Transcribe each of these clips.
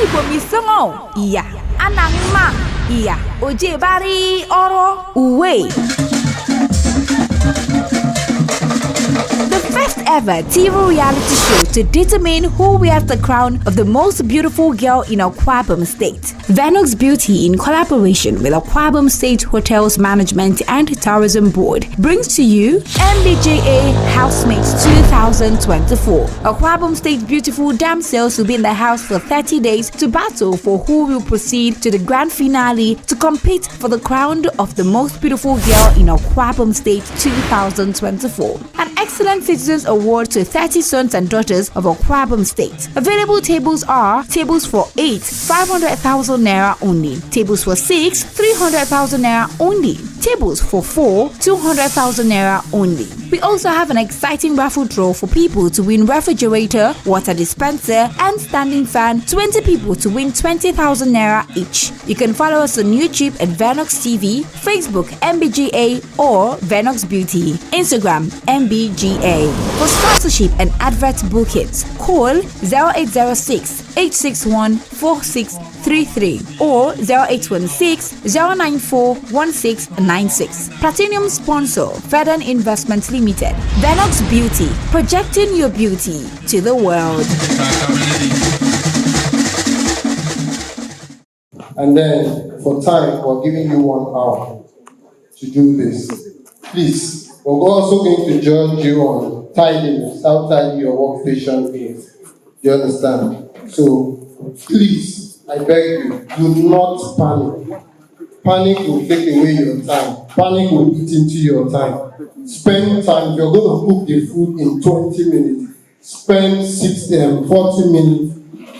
ibo mi songo iya anangma iya oje bari oro uwe. The first ever TV reality show to determine who wears the crown of the most beautiful girl in Akwa Ibom State. Venox Beauty, in collaboration with Akwa Ibom State Hotels Management and Tourism Board, brings to you Mbga Housemates 2024. Akwa Ibom State beautiful damsels will be in the house for 30 days to battle for who will proceed to the grand finale to compete for the crown of the most beautiful girl in Akwa Ibom State 2024. An Excellent Citizens Award to 30 sons and daughters of Akwa Ibom State. Available tables are tables for 8, 500,000 naira only. Tables for 6, 300,000 naira only. Tables for 4, 200,000 naira only. We also have an exciting raffle draw for people to win refrigerator, water dispenser, and standing fan. 20 people to win 20,000 naira each. You can follow us on YouTube at Venox TV, Facebook Mbga or Venox Beauty, Instagram Mbga. For sponsorship and advert bookings, call 0806 861 4633 or 0816 094 1696. Platinum sponsor, Federn Investment Limited. Venox Beauty, projecting your beauty to the world. And then, for time, we're giving you 1 hour to do this. Please, we're also going to judge you on tidiness, how tidy your workstation is. You understand? So, please, I beg you, do not panic. Panic will take away your time. Panic will eat into your time. Spend time. If you're going to cook the food in 20 minutes, spend 40 minutes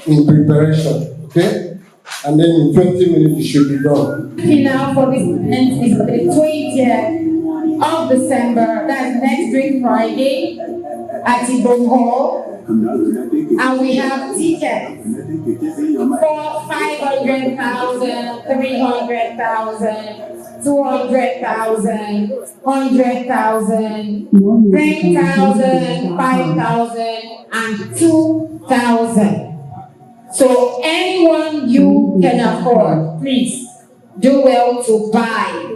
in preparation. Okay? And then in 20 minutes, it should be done. Now for this event is the 20th of December. That's next week, Friday, at Ibom Hall. And we have tickets for 500,000, 300,000, 200,000, 100,000, 10,000, 5,000, and 2,000. So anyone you can afford, please do well to buy.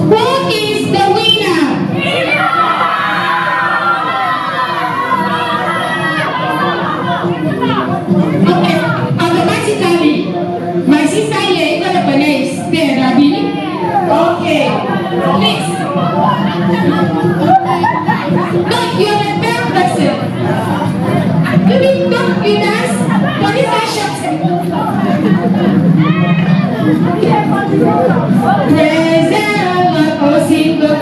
Who is the winner? Please. No, you're a better person. You dance? What is that shot? Praise the Lord, oh single.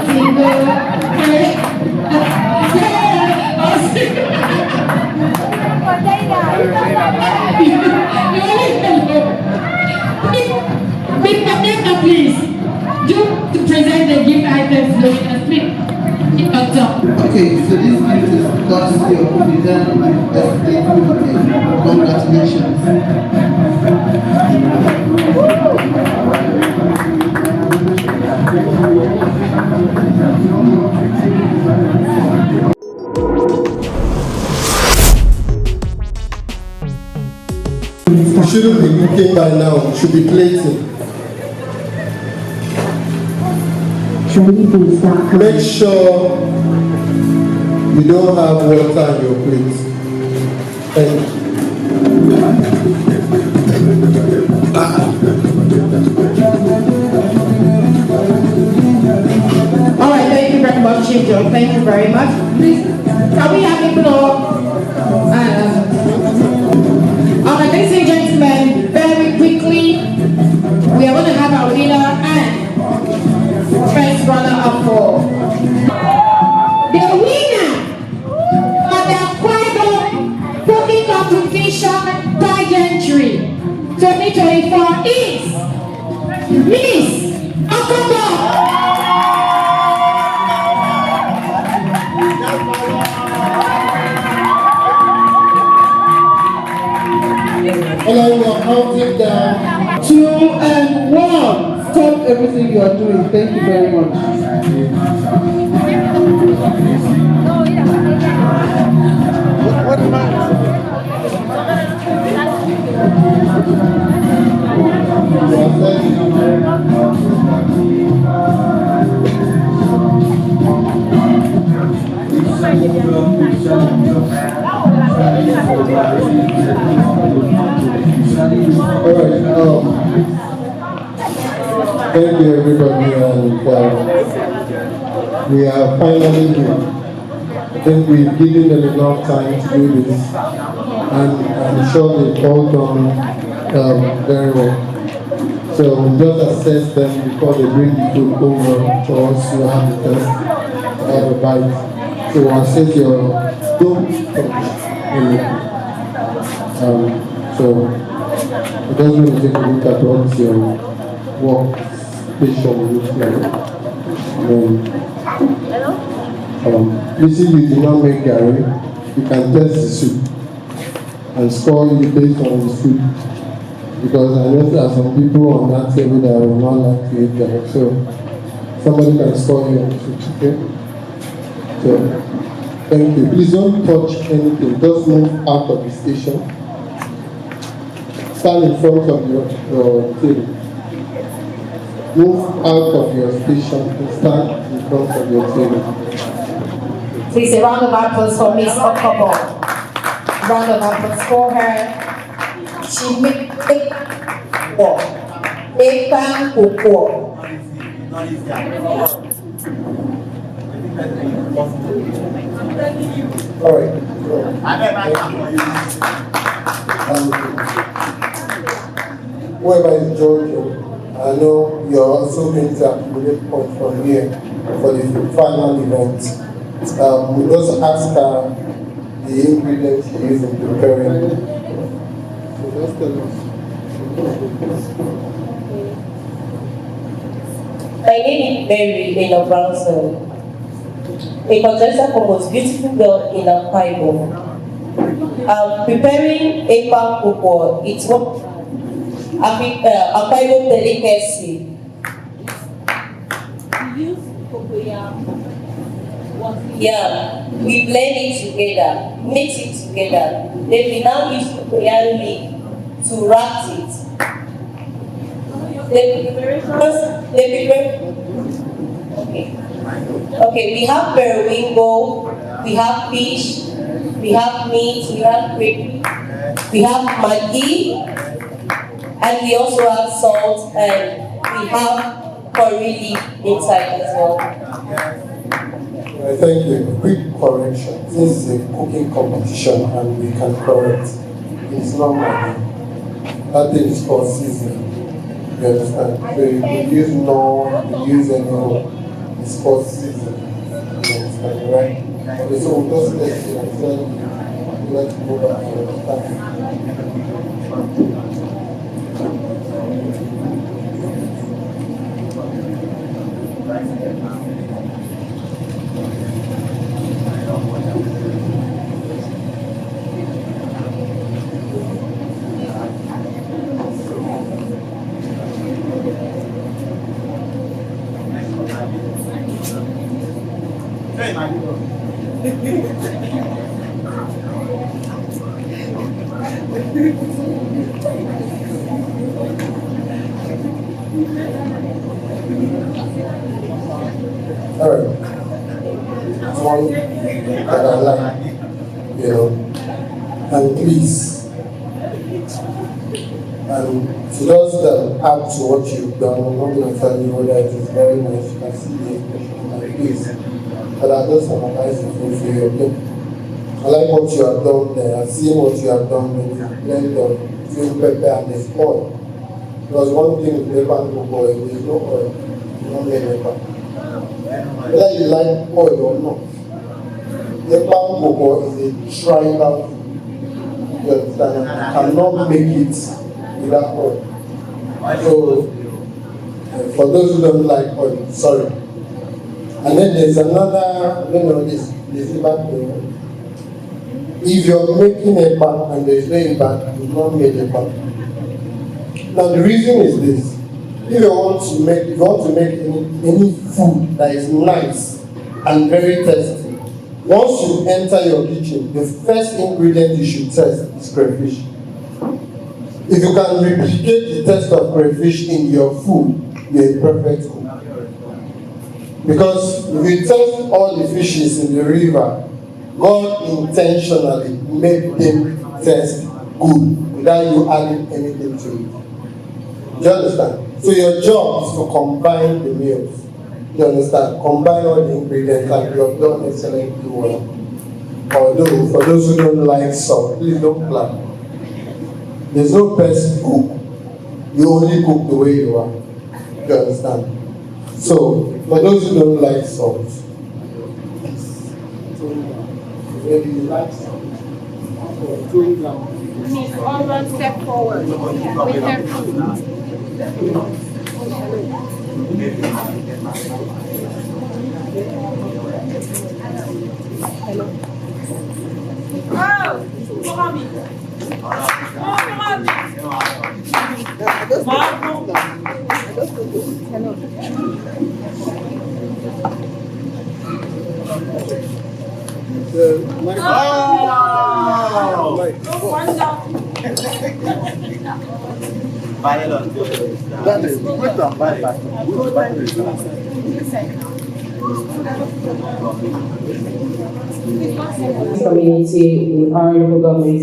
Please, do to present the gift items, please. Okay, so this gift is courtesy of Congratulations. You shouldn't be cooking by now, you should be plating. Make sure you don't have water in your plate. Thank you. All right, thank you very much, Chief Joe. Thank you very much. Please, can we have applause? All right, ladies and gentlemen, very quickly, we are going to have our winner and first runner-up for the winner of the Aquado Cooking Competition Pageantry 2024 is Miss Oboho. Hello, we are counting down. 2 and 1. Stop everything you are doing. Thank you very much. What am I? Thank you everybody, and we are finally here. I think we've given them enough time to do this, and I'm sure they've all done very well. So we'll just assess them before they bring the food over for us to have the test, to have a bite. So we'll assess your don't so it doesn't really take a look at what your work station looks like. You see, you do not make garri, you can test the soup and score you based on the soup. Because I know there are some people on that table that will not like to eat garri, so somebody can score you on the soup, okay? So, thank you. Please don't touch anything, just move out of the station. Stand in front of your table. Move out of your station and stand in front of your table. Please, a round of applause for Miss Oboho. Round of applause for her. She made a All right. Whoever is Georgia, I know you're also going to accumulate points from here for the final event. We just ask her the ingredients she used in preparing. So just tell us. My name is Mary in Brownson, a contestant for most beautiful girl in Akwa Ibom. I'm preparing a pan cocoa. It's what Akwa Ibom delicacy. Yeah, we blend it together, mix it together. Then we now use cocoyam leaf to wrap it. Okay, we have periwinkle, we have fish, we have meat, we have grape, we have maggi, and we also have salt, and we have curry leaf inside as well. Thank you. Quick correction. This is a cooking competition and we can correct. It's not money. That thing is called seasoning. You understand? So you could use no, you use any, it's called seasoning. You understand, right? Okay, so we'll just test it and then let's go back to the Alright. One that I like, you know, and please, and to those that add to what you've done, I'm not going to tell you whether it is very nice, you can see the expression, and please, but I just analyze it for you, okay? I like what you have done there, I've seen what you have done when you blend the green pepper and the oil. Because one thing with pepper and oil, there is no oil, you don't make pepper. Whether you like oil or not, the palm cocoa is a tribal food. You understand? You cannot make it without oil. So, for those who don't like oil, sorry. And then there's another, this back there. If you're making a pan and there's no impact, you don't make a pan. Now the reason is this. If you want to make any food that is nice and very tasty, once you enter your kitchen, the first ingredient you should test is crayfish. If you can replicate the taste of crayfish in your food, you're a perfect cook. Because if you test all the fishes in the river, God intentionally made them taste good without you adding anything to it. Do you understand? So your job is to combine the meals. You understand? Combine all the ingredients and you have done excellently well. Although, for those who don't like salt, please don't clap. There's no best cook. You only cook the way you are. You understand? So, for those who don't like salt, maybe you like salt. Miss Oron, step forward with her food. Oh, come on. Community in Oron government.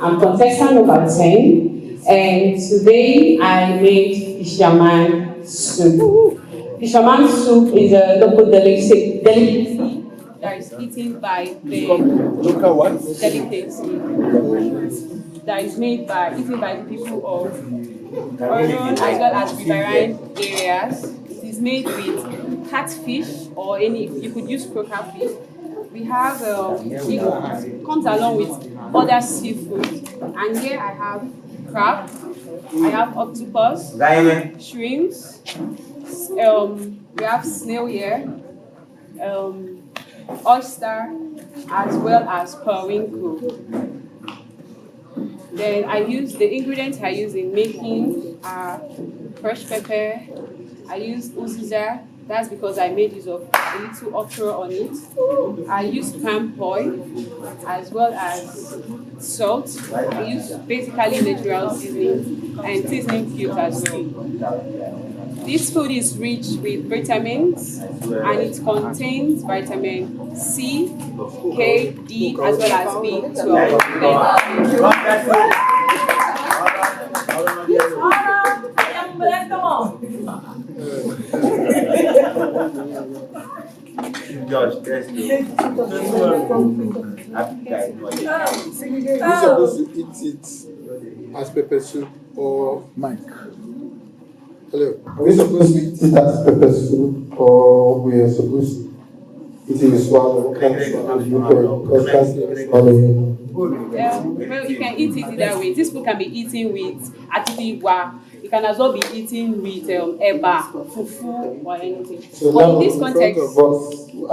I'm contestant number 10, and today I made Fisherman soup. Fisherman soup is a local delicacy that is eaten by the local what? delicacy that is eaten by the people of Oron as well as riverine areas. It is made with catfish or you could use croaker fish. We have, it comes along with other seafood. And here I have crab, I have octopus, shrimps, we have snail here, oyster, as well as periwinkle. Then the ingredients I use in making are fresh pepper, I use uziza. That's because I made use of a little okra on it. I use palm oil as well as salt. I use basically natural seasoning and seasoning cubes as well. This food is rich with vitamins and it contains vitamin C, K, D as well as B12. Josh, let's go. We're supposed to eat it as pepper soup or Mike. Hello. Are we supposed to eat it as pepper soup or we are supposed to eat it with swallow? Well, you can eat it either way. This food can be eaten with atidigwa. You can as well be eaten with eba, fufu, or anything. So but now in this in context, front of us,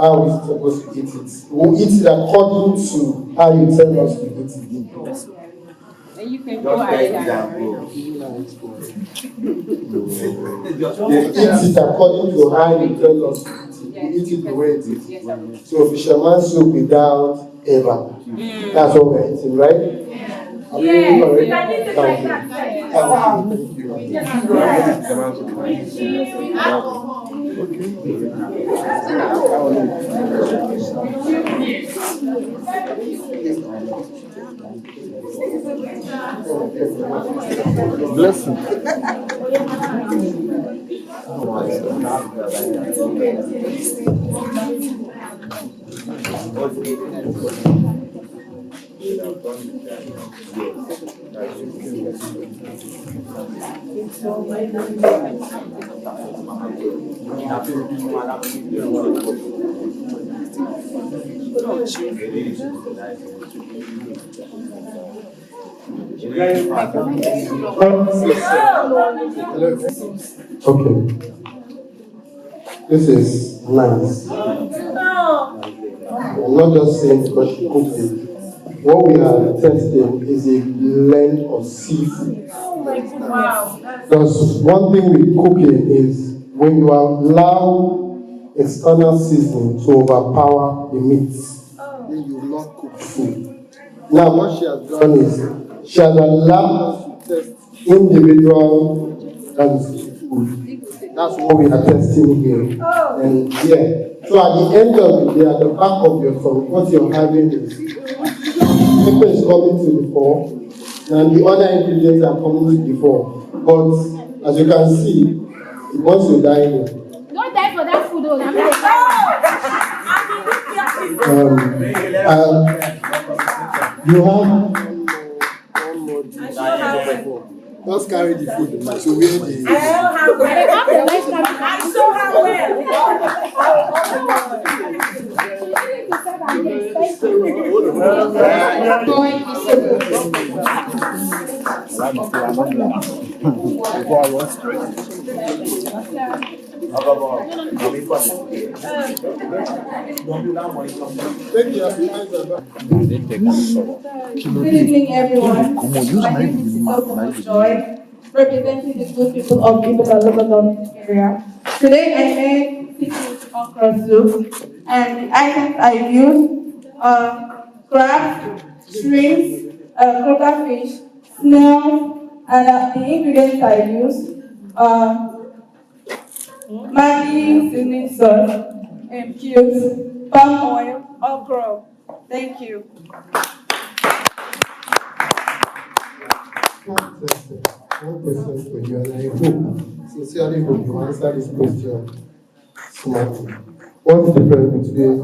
how are we supposed to eat it? We'll eat it according to how you tell us to eat it. then you can go ahead and They eat it according to how you tell us to eat it. We eat it the way it is. So fisherman soup without eba. That's what we're eating, right? Are we eating already? Thank you. Blessing. Okay. This is nice. I'm not just saying because she cooked it. What we are testing is a blend of seafood. Because one thing with cooking is when you allow external seasoning to overpower the meat, then you will not cook food. Now what she has done is she has allowed us to test individual food. That's what we are testing here. And yeah. So at the end of the day, at the back of your tongue, what you're having is pepper is coming to the fore, and the other ingredients are coming to the fore. But as you can see, it wants to die here. Don't die for that food, though. You have one more dish. Just carry the food. So where the Good evening, everyone. My name is Esther Joy, representing the good people of Mbga local government area. Today I made seafood okra soup, and the items I used are crab, shrimp, croaker fish, snail, and the ingredients I used are Maggi seasoning sauce, cubes, palm oil, okra. Thank you. One question for you, and I hope, sincerely hope you answer this question smartly. What's the difference between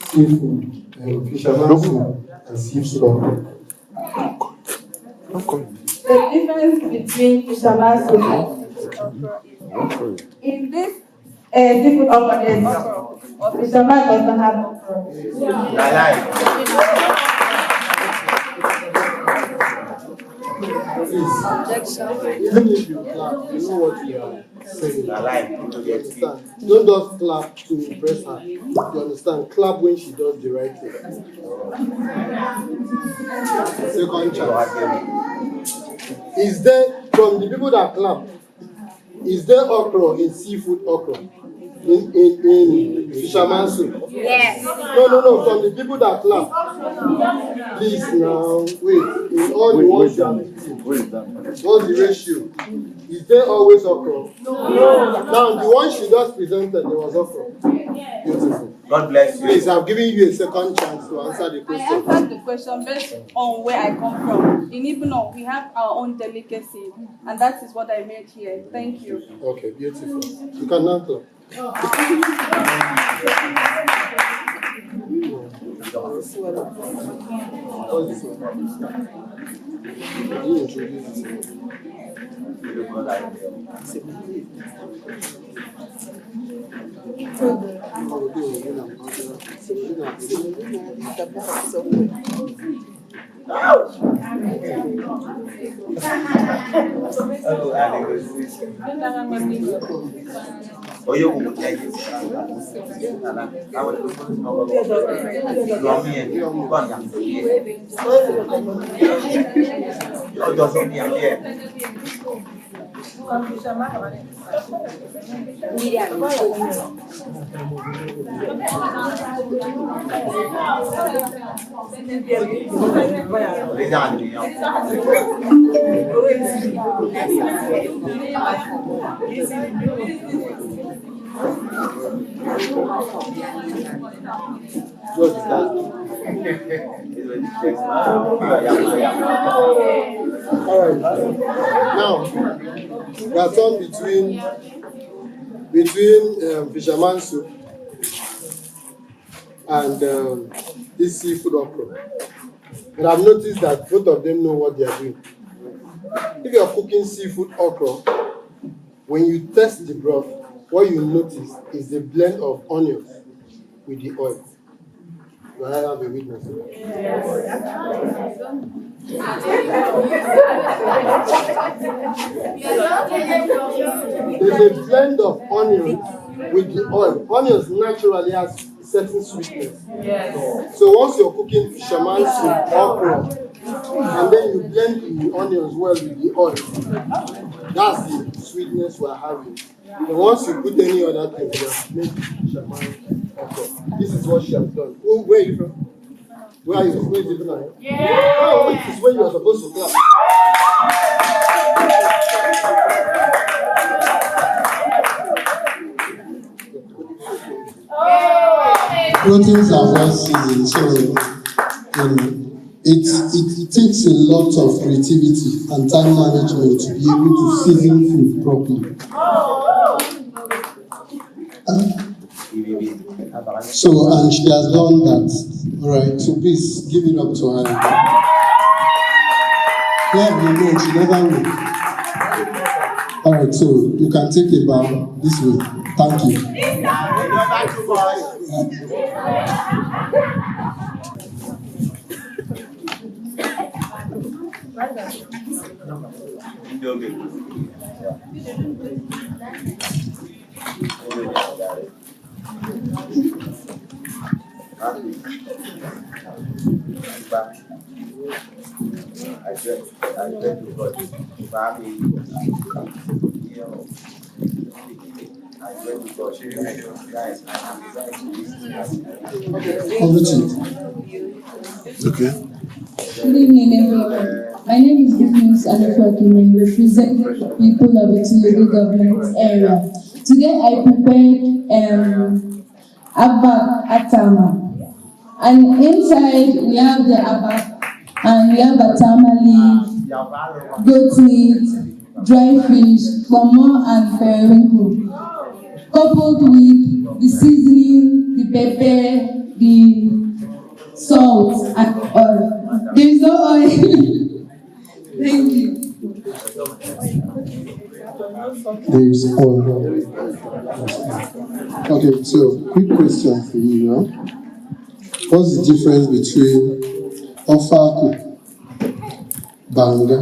seafood and fisherman soup and seafood okra? The difference between fisherman soup and okra in this seafood okra is fisherman does not have okra. Even if you clap, you know what you are saying. You understand? Don't just clap to impress her. You understand? Clap when she does the right thing. Second chance. Is there, from the people that clap, is there okra in seafood okra? In fisherman soup? Yes. No, from the people that clap. Please now, wait. In all the ones you have eaten, what's the ratio? Is there always okra? No. Now, the one she just presented, there was okra. Beautiful. God bless you. Please, I'm giving you a second chance to answer the I question. answered the question based on where I come from. In Ibno, we have our own delicacy, and that is what I made here. Thank you. Okay, beautiful. You can now clap. What's this one? You introduce it. Alright. Now, we are torn between fisherman soup and this seafood okra. And I've noticed that both of them know what they are doing. If you are cooking seafood okra, when you test the broth, what you notice is the blend of onions with the oil. Do I have a witness? There's a blend of onions with the oil. Onions naturally has certain sweetness. Yes. So once you're cooking fisherman soup, okra, and then you blend the onions well with the oil, that's the sweetness we're having. And once you put any other thing, you make fisherman okra. This is what she has done. Oh, where are you from? Where are you? Where is it from? Yeah. Oh, this is where you are supposed to clap. Proteins are well seasoned, so it takes a lot of creativity and time management to be able to season food properly. So, and she has done that. All right, so please give it up to her. Yeah, you know, she never will. All right, so you can take a bow this way. Thank you. Okay. Good evening, everyone. My name is Esther Oboho, represent people of the Tulugu government area. Today I prepared Mbga Atama. And inside we have the Mbga and we have Atama leaf, goat meat, dry fish, pomo and periwinkle, coupled with the seasoning, the pepper, the salt and oil. There is no oil. Thank you. There is oil. Okay, so quick question for you now. What's the difference between ofaku, banga,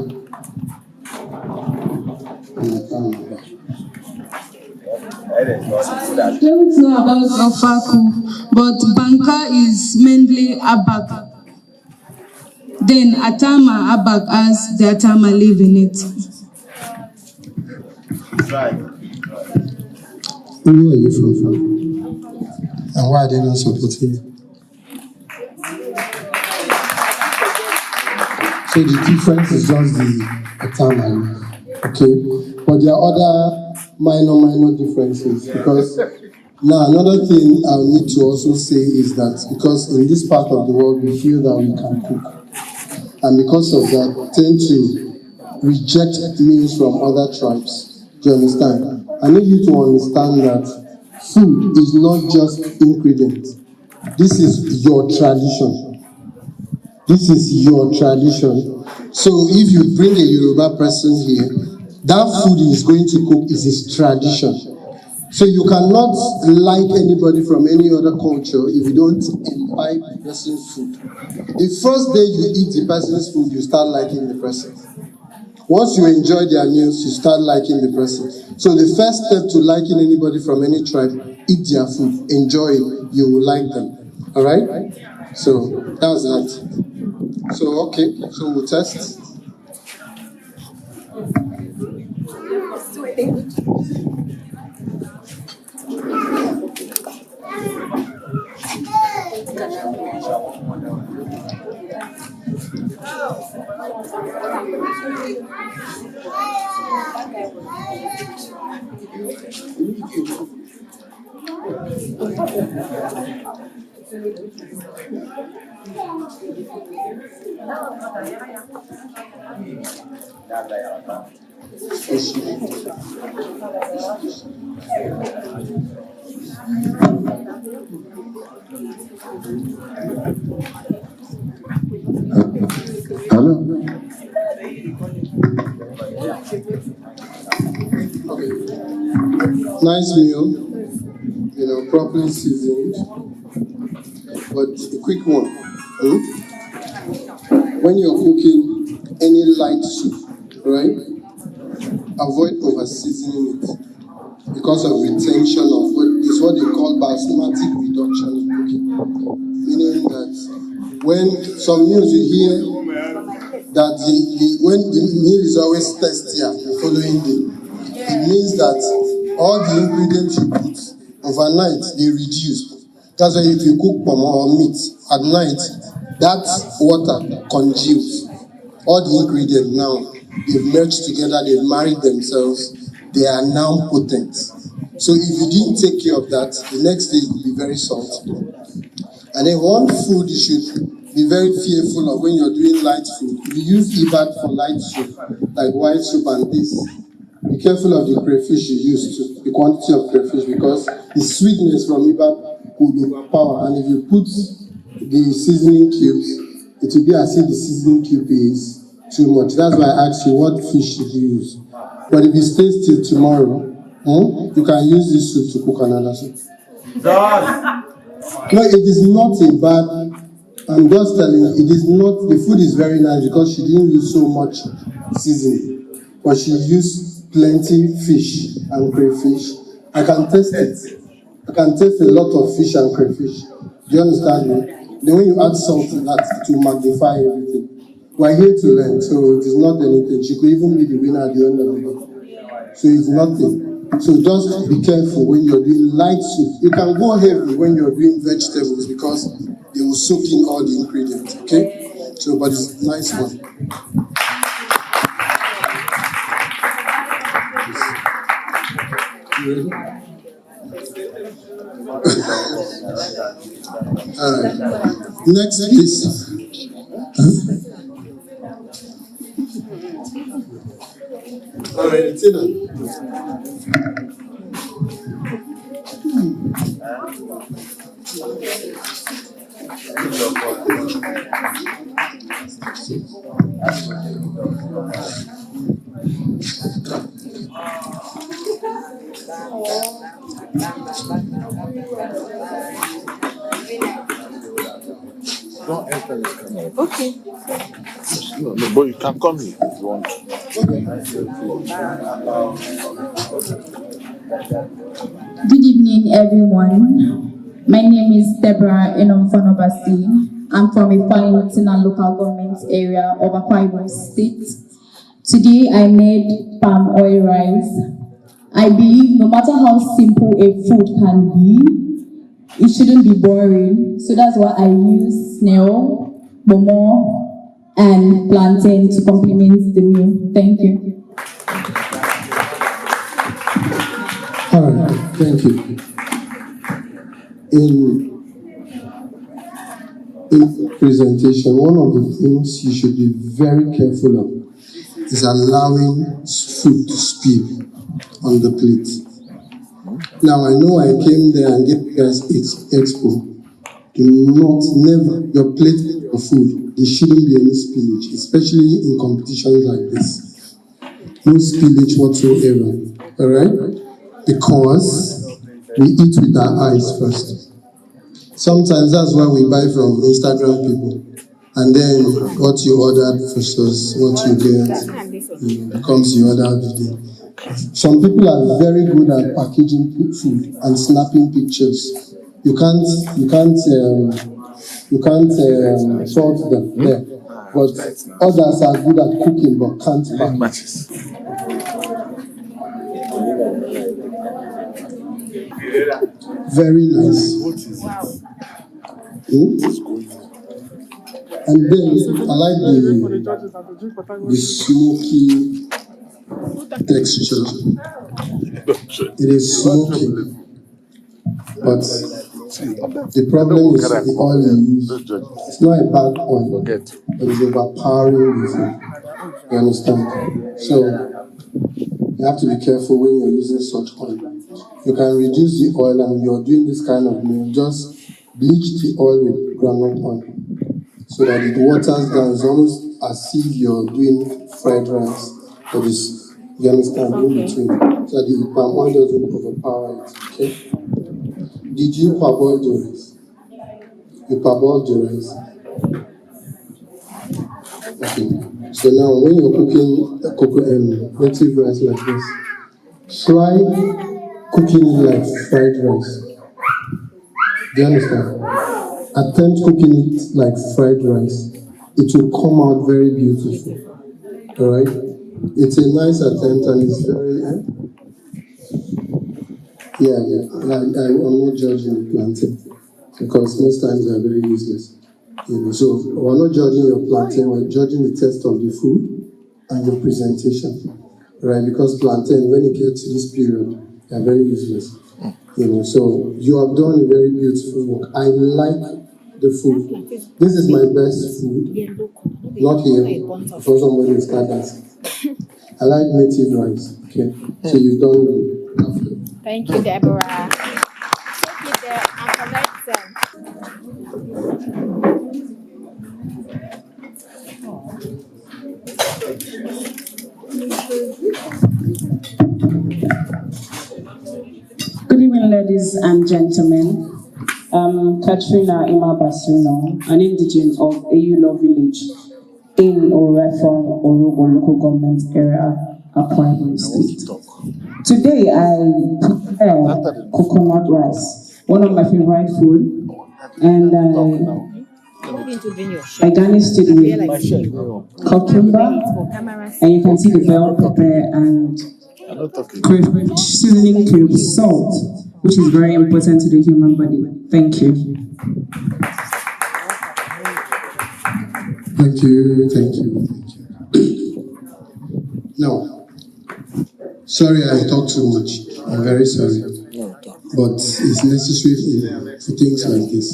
and Mbga? I don't know about ofaku, but banka is mainly abak. Then atama abak has the atama leaf in it. Where are you from? And why are they not supporting you? So the difference is just the atama leaf, okay? But there are other minor differences because Now, another thing I'll need to also say is that because in this part of the world we feel that we can cook, and because of that, tend to reject meals from other tribes. Do you understand? I need you to understand that food is not just ingredients. This is your tradition. This is your tradition. So if you bring a Yoruba person here, that food he is going to cook is his tradition. So you cannot like anybody from any other culture if you don't imbibe the person's food. The first day you eat the person's food, you start liking the person. Once you enjoy their meals, you start liking the person. So the first step to liking anybody from any tribe, eat their food, enjoy it, you will like them. All right? So that's that. So okay, so we'll test. Hello. Okay. Nice meal, properly seasoned, but a quick one. When you're cooking any light soup, right, avoid over seasoning it because of retention of what they call basmati reduction in cooking. Meaning that when some meals you hear that when the meal is always tastier the following day, it means that all the ingredients you put overnight they reduce. That's why if you cook pomo or meat at night, that water congeals. All the ingredients now they've merged together, they've married themselves, they are now potent. So if you didn't take care of that, the next day it will be very salty. And then one food you should be very fearful of when you're doing light food. If you use ibad for light soup, like white soup and this, be careful of the crayfish you use too, the quantity of crayfish, because the sweetness from ibad could overpower. And if you put the seasoning cubes, it will be as if the seasoning cube is too much. That's why I asked you, what fish should you use? But if it stays till tomorrow, you can use this soup to cook another soup. No, it is not a bad. I'm just telling you, it is not. The food is very nice because she didn't use so much seasoning, but she used plenty fish and crayfish. I can taste it. I can taste a lot of fish and crayfish. Do you understand me? Then when you add salt to that, it will magnify everything. We're here to learn, so it is not anything. She could even be the winner at the end of the day. So it's nothing. So just be careful when you're doing light soup. You can go heavy when you're doing vegetables because they will soak in all the ingredients, okay? So, but it's a nice one. You ready? Next, please. All right, Tina. Don't enter this camera. Okay. No, but you can come here if you want. Good evening, everyone. My name is Deborah Enomfonobasi. I'm from Ifeanyi local government area of Akwa Ibom State. Today I made palm oil rice. I believe no matter how simple a food can be, it shouldn't be boring. So that's why I use snail, momo, and plantain to complement the meal. Thank you. All right, thank you. in presentation, one of the things you should be very careful of is allowing food to spill on the plate. Now, I know I came there and gave you guys expo. Never, your plate of food, there shouldn't be any spillage, especially in competitions like this. No spillage whatsoever, all right? Because we eat with our eyes first. Sometimes that's why we buy from Instagram people. And then what you ordered versus what you get becomes your other video. Some people are very good at packaging food and snapping pictures. You can't fault them there. But others are good at cooking but can't pack. Very nice. And then I like the smoky texture. It is smoky, but the problem is the oil you use. It's not a bad oil, but it's overpowering the food. You understand? So you have to be careful when you're using such oil. You can reduce the oil, and you're doing this kind of meal, just bleach the oil with groundnut oil so that it waters down. It's almost as if you're doing fried rice, but it's, you understand, in between, so that the palm oil doesn't overpower it. Okay? Did you parboil the rice? You parboiled the rice. Okay. So now, when you're cooking native rice like this, try cooking it like fried rice. Do you understand? Attempt cooking it like fried rice. It will come out very beautiful. Alright? It's a nice attempt and it's very... I'm not judging the plantain because most times they are very useless. So we're not judging your plantain, we're judging the taste of the food and your presentation. Right? Because plantain, when it gets to this period, they are very useless. So you have done a very beautiful work. I like the food. This is my best food. Not here, before somebody will start dancing. I like native rice. Okay, so you've done good. Thank you, Deborah. Take it there and collect them. Good evening, ladies and gentlemen. I'm Katrina Imabasuno, an indigent of Eyulo village in Orefon, Orogo local government area, Akwa Ibom State. Today I prepare coconut rice, one of my favorite food, and I garnished it with cucumber, and you can see the bell pepper and seasoning cubes, salt, which is very important to the human body. Thank you. Thank you. No, sorry I talk too much. I'm very sorry. But it's necessary for things like this.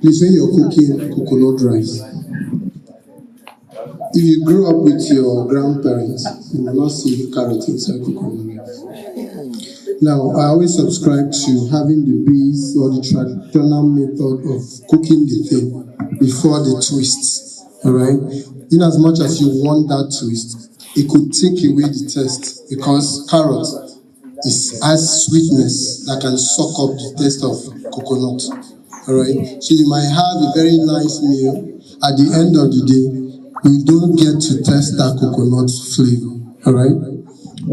Please, when you're cooking coconut rice, if you grew up with your grandparents, you will not see carrot inside coconut rice. Now, I always subscribe to having the base or the traditional method of cooking the thing before the twist. Alright? In as much as you want that twist, it could take away the taste because carrot has sweetness that can suck up the taste of coconut. Alright? So you might have a very nice meal. At the end of the day, you don't get to taste that coconut flavor. Alright?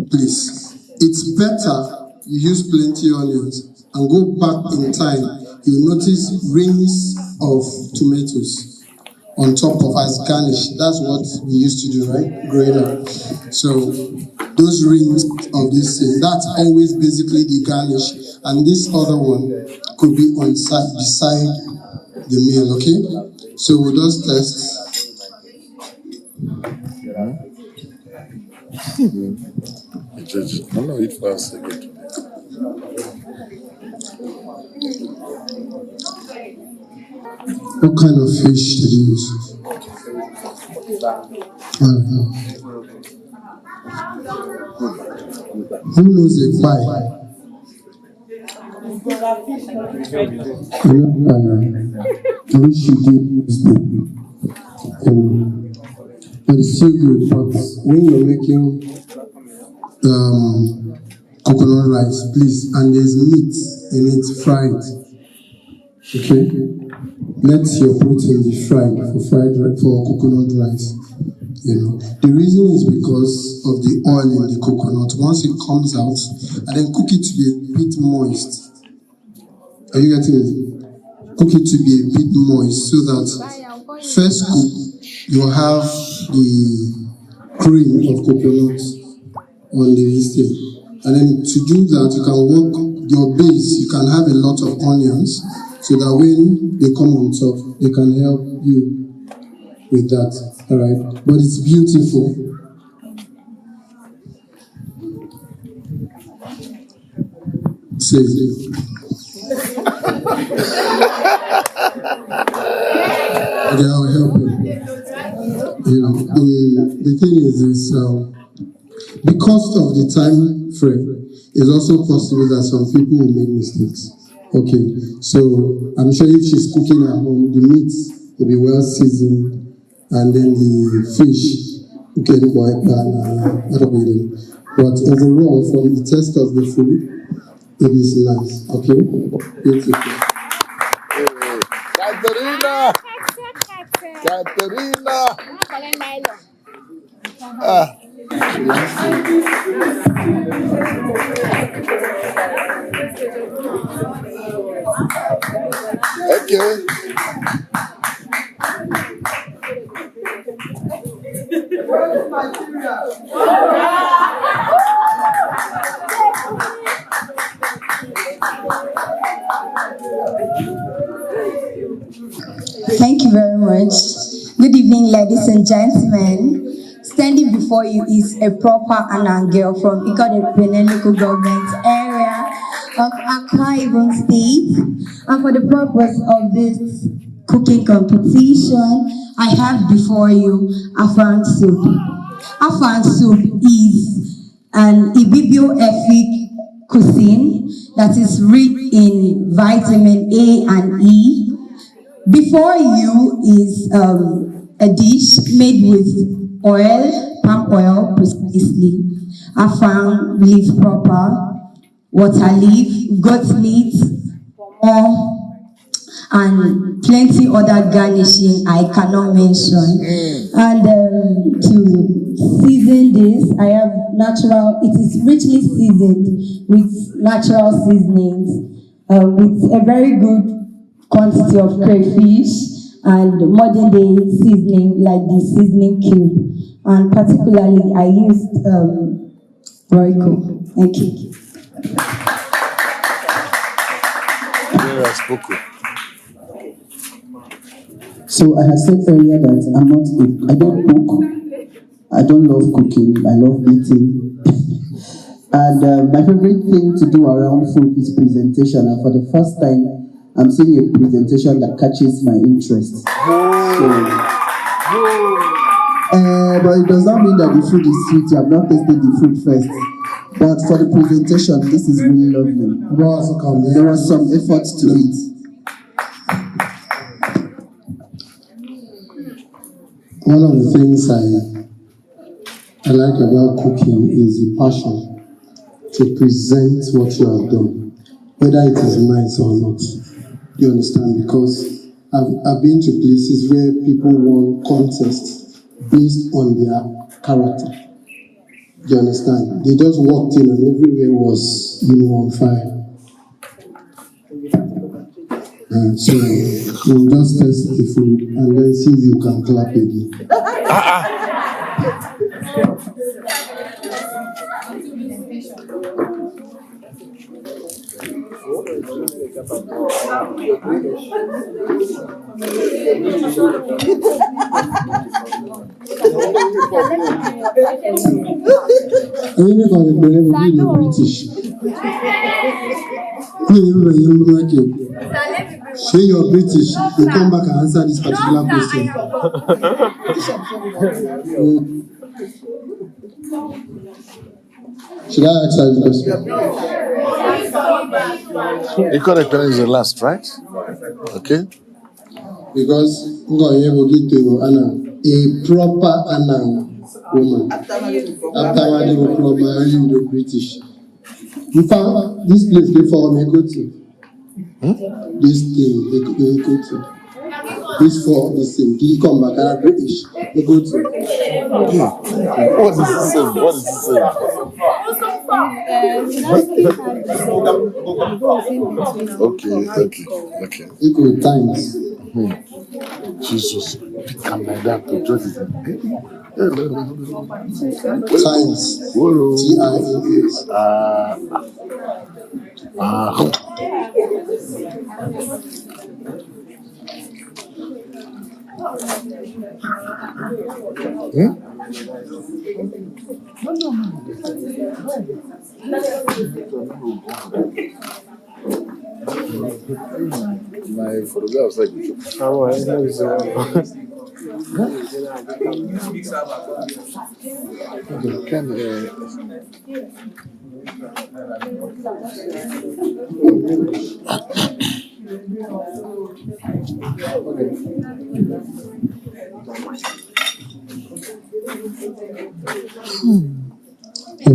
Please. It's better you use plenty onions and go back in time. You'll notice rings of tomatoes on top of as garnish. That's what we used to do, right? Growing up. So those rings of this thing, that's always basically the garnish. And this other one could be on side beside the meal, okay? So we'll just test. I'm not eat fast again. What kind of fish did you use? Who knows a pie? I wish you did use them. But it's still good. But when you're making coconut rice, please, and there's meat in it fried. Okay? Let your protein be fried for coconut rice. You know, the reason is because of the oil in the coconut. Once it comes out, and then cook it to be a bit moist. Are you getting it? Cook it to be a bit moist so that first cook, you have the cream of coconut on the stem. And then to do that, you can work your base. You can have a lot of onions so that when they come on top, they can help you with that, all right? But it's beautiful. Say it. Okay, I'll help you. You know, the thing is this, because of the time frame, it's also possible that some people will make mistakes. Okay, so I'm sure if she's cooking at home, the meat will be well seasoned. And then the fish, okay, but overall, from the taste of the food, it is nice, okay? Beautiful. Katerina! Okay. Thank you very much. Good evening, ladies and gentlemen. Standing before you is a proper Anan girl from Ikode local government area of Akwa Ibom State. And for the purpose of this cooking competition, I have before you afang soup. Afang soup is an Ibibio-Efik cuisine that is rich in vitamin A and E. Before you is a dish made with oil, palm oil precisely, afang leaf proper, water leaf, goat meat, and plenty other garnishing I cannot mention. And to season this, I have it is richly seasoned with natural seasonings, with a very good quantity of crayfish and modern day seasoning like the seasoning cube. And particularly, I used Royco. Thank you. So I had said earlier that I don't cook. I don't love cooking. I love eating. And my favorite thing to do around food is presentation. And for the first time, I'm seeing a presentation that catches my interest. But it does not mean that the food is sweet. You have not tasted the food first. But for the presentation, this is really lovely. There was some effort to it. One of the things I like about cooking is the passion to present what you have done, whether it is nice or not. You understand? Because I've been to places where people won contests based on their character. You understand? They just walked in and everywhere was, on fire. So we'll just test the food and then see if you can clap again. British. Say you're British, you come back and answer this particular question. Should I ask her this question? Equal is the last, right? Okay. Because will get to Anna, a proper Anna woman. After marrying the British. In fact, this place they follow me go to. This thing they go to. This for this thing. He come back and British. They go to. What is the same? What is the same? Okay. Equal times. Jesus, come like that to judge it. Times. My photograph was like, Your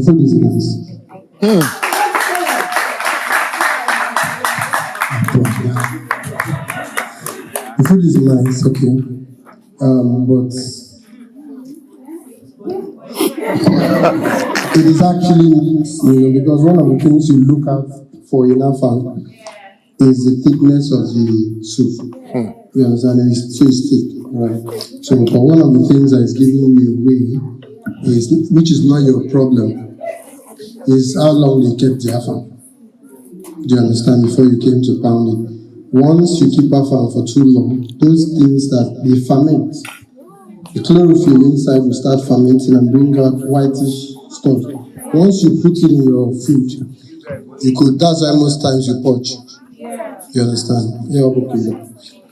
food is nice. The food is nice, okay. But it is actually, because one of the things you look out for in afang is the thickness of the soup. You understand? It's so thick, right? So, but one of the things that is giving you away is, which is not your problem, is how long they kept the afang. Do you understand? Before you came to pound it. Once you keep afang for too long, those things that they ferment, the chlorophyll inside will start fermenting and bring out whitish stuff. Once you put it in your food, that's why most times you poach. You understand?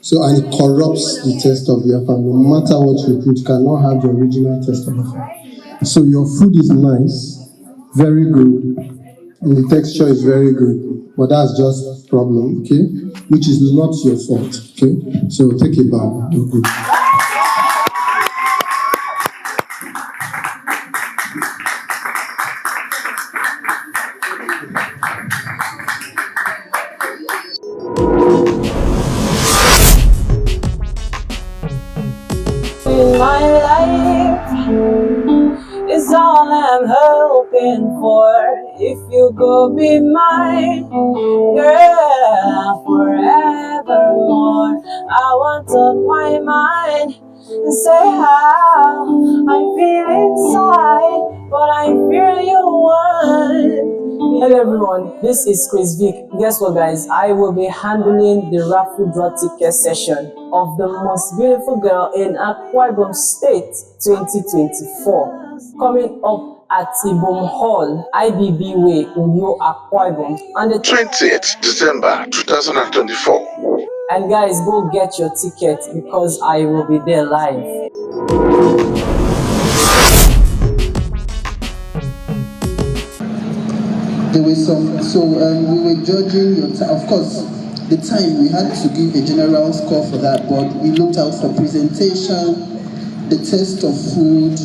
So, and it corrupts the taste of the afang. No matter what you put, you cannot have the original taste of afang. So your food is nice, very good, and the texture is very good, but that's just a problem, okay? Which is not your fault, okay? So take a bow. You're good. My life is all I'm hoping for. If you go be mine, girl, forevermore. I want to my mind and say how I feel inside, but I feel you want. Hello everyone, this is Chris Vic. Guess what guys, I will be handling the raffle draw ticket session of the most beautiful girl in Akwa Ibom State 2024. Coming up at Ibom Hall, IBB Way, Uyo, Akwa Ibom on the 20th December 2024. And guys, go get your ticket because I will be there live. There were some, so we were judging your time. Of course, the time we had to give a general score for that, but we looked out for presentation, the taste of food,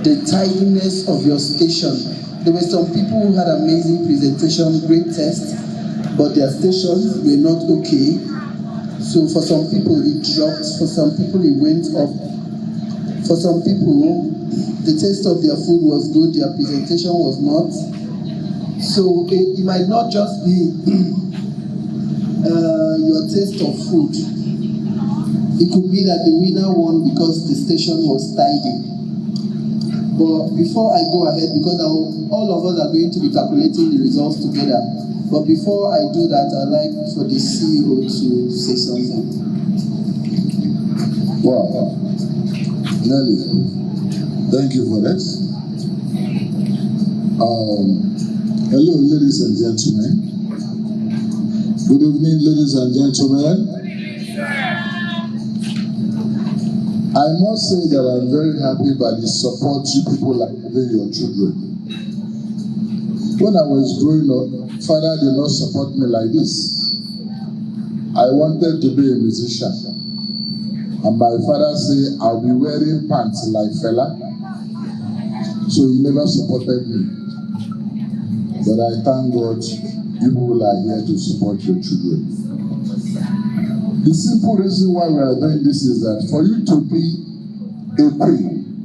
the tidiness of your station. There were some people who had amazing presentation, great taste, but their stations were not okay. So for some people it dropped, for some people it went up. For some people, the taste of their food was good, their presentation was not. So it might not just be your taste of food. It could be that the winner won because the station was tidy. But before I go ahead, because all of us are going to be calculating the results together. But before I do that, I'd like for the CEO to say something. Wow. Nelly, thank you for that. Hello, ladies and gentlemen. Good evening, ladies and gentlemen. I must say that I'm very happy by the support you people are giving your children. When I was growing up, father did not support me like this. I wanted to be a musician. And my father said, I'll be wearing pants like fella. So he never supported me. But I thank God you people are here to support your children. The simple reason why we are doing this is that for you to be a queen,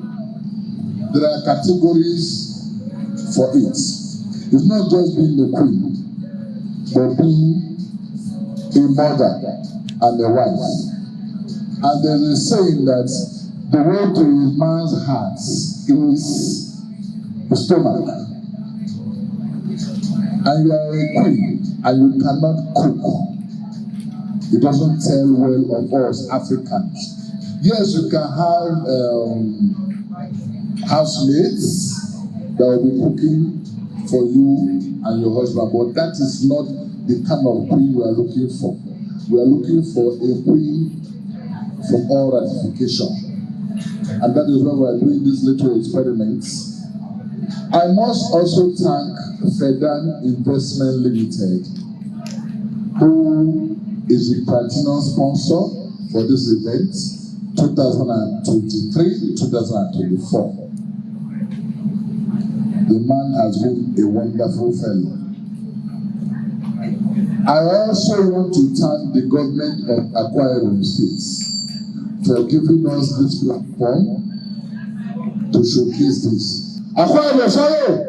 there are categories for it. It's not just being a queen, but being a mother and a wife. And there is a saying that the way to a man's heart is the stomach. And you are a queen and you cannot cook. It doesn't tell well of us Africans. Yes, you can have housemates that will be cooking for you and your husband, but that is not the kind of queen we are looking for. We are looking for a queen from all ratification. And that is why we are doing these little experiments. I must also thank Fedan Investment Limited, who is the platinum sponsor for this event, 2023-2024. The man has been a wonderful fellow. I also want to thank the government of Akwa Ibom State for giving us this platform to showcase this. Akwa Ibom State!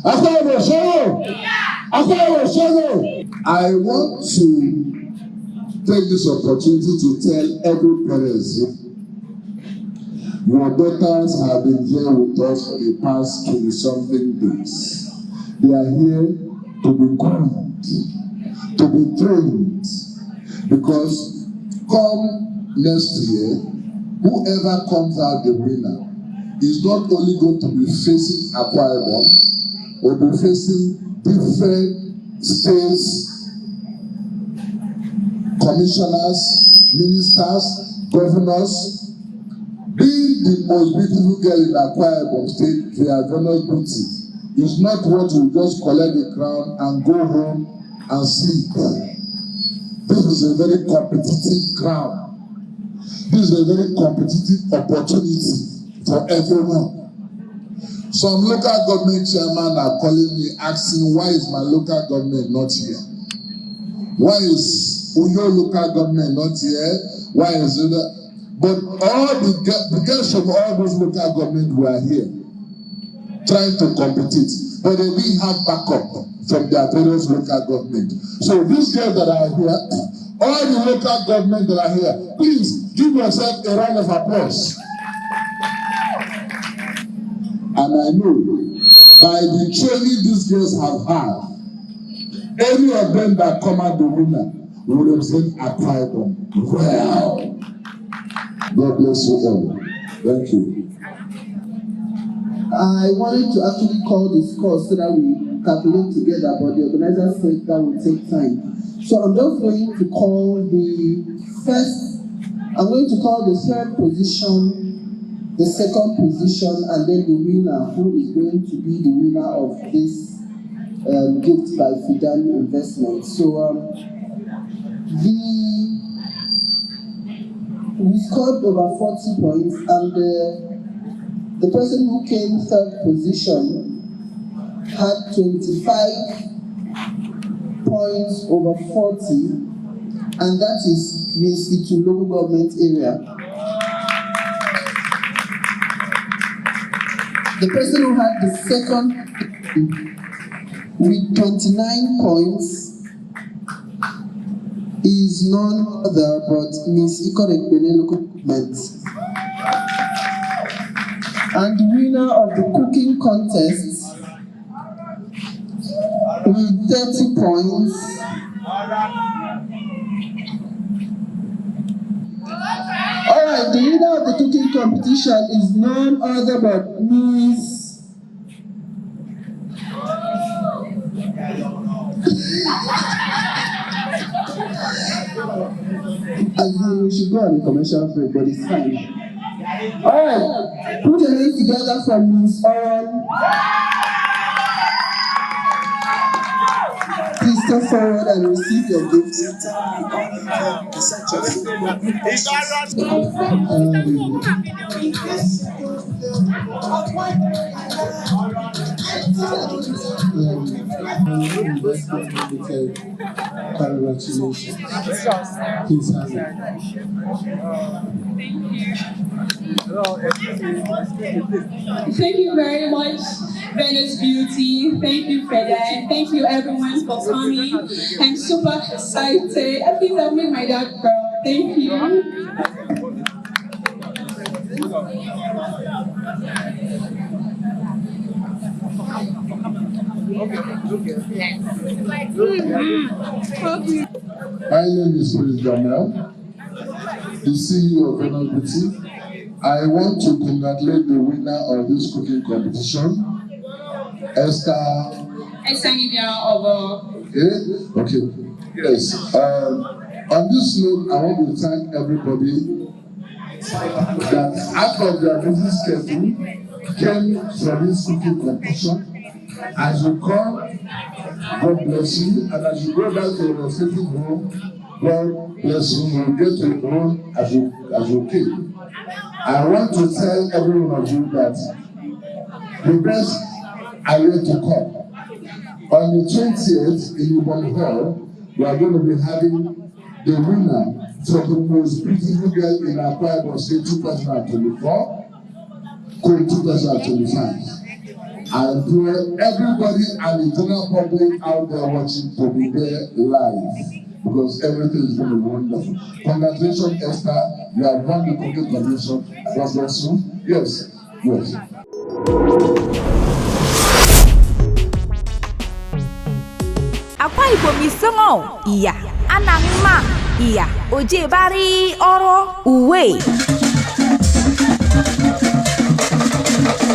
Akwa Ibom State! Akwa Ibom State! I want to take this opportunity to tell every parent, your daughters have been here with us for the past 20-something days. They are here to be groomed, to be trained, because come next year, whoever comes out the winner is not only going to be facing Akwa Ibom, will be facing different states, commissioners, ministers, governors. Being the most beautiful girl in Akwa Ibom State, their Venus beauty, is not what you just collect the crown and go home and sleep. This is a very competitive crown. This is a very competitive opportunity for everyone. Some local government chairman are calling me, asking, why is my local government not here? Why is your local government not here? Why is it that? But all the girls from all those local government were here, trying to compete, but they didn't have backup from their various local government. So these girls that are here, all the local government that are here, please give yourself a round of applause. And I know, by the training these girls have had, any of them that come out the winner will represent Akwa Ibom well. God bless you all. Thank you. I wanted to actually call this course so that we calculate together, but the organizer said that would take time. So I'm just going to call the third position, the second position, and then the winner, who is going to be the winner of this gift by Fedan Investment. So we scored over 40 points, and the person who came third position had 25 points over 40, and that is Miss Itu local government area. The person who had the second with 29 points is none other but Miss Ikorekbene local government. And the winner of the cooking contest with 30 points Alright, the winner of the cooking competition is none other but Miss we should go on a commercial break, but it's fine. Alright, put your hands together for Miss Oron. Please step forward and receive your gift. Congratulations. Please have it. Thank you very much, Venus Beauty. Thank you for that. Thank you everyone for coming. I'm super excited. I think I'll make my dad proud. Thank you. My name is Fisherman, the CEO of Venus Beauty. I want to congratulate the winner of this cooking competition, Esther Oboho. Okay. Yes. On this note, I want to thank everybody that out of their busy schedule came for this cooking competition. As you come, God bless you, and as you go back to your respective home, God bless you. You will get to your home as you came. I want to tell every one of you that the best are yet to come. On the 20th in Oron Hall, we are going to be having the winner for the most beautiful girl in Akwa Ibom State 2024 to 2025. I implore everybody and the general public out there watching to be there live, because everything is going to be wonderful. Congratulations, Esther. You have won the cooking competition. God bless you. Yes. Akwa Ibom isongo iya anangma iya oje bari oro uwe.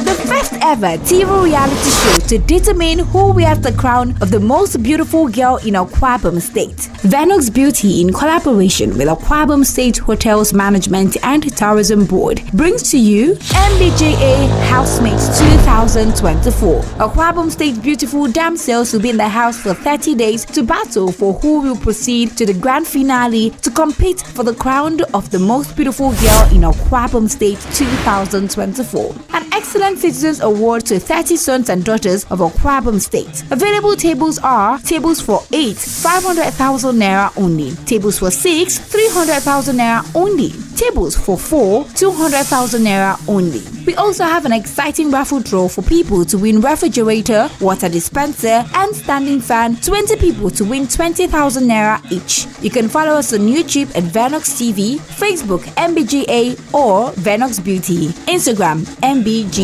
The first ever TV reality show to determine who wears the crown of the most beautiful girl in Akwa Ibom State. Mbga Beauty, in collaboration with Akwa Ibom State Hotels Management and Tourism Board, brings to you Mbga Housemates 2024. Akwa Ibom State beautiful damsels will be in the house for 30 days to battle for who will proceed to the grand finale to compete for the crown of the most beautiful girl in Akwa Ibom State 2024. An excellent citizens award to 30 sons and daughters of Akwa Ibom State. Available tables are tables for 8, 500,000 naira only. Tables for 6, 300,000 naira only. Tables for 4, 200,000 naira only. We also have an exciting raffle draw for people to win refrigerator, water dispenser, and standing fan. 20 people to win 20,000 naira each. You can follow us on YouTube at Venox TV, Facebook Mbga or Venox Beauty, Instagram Mbga.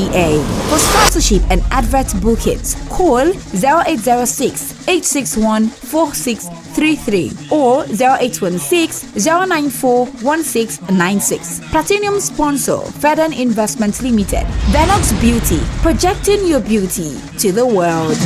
For sponsorship and advert bookings, call 0806 861 4633 or 0816 094 1696. Platinum sponsor, Federn Investment Limited. Venox Beauty, projecting your beauty to the world.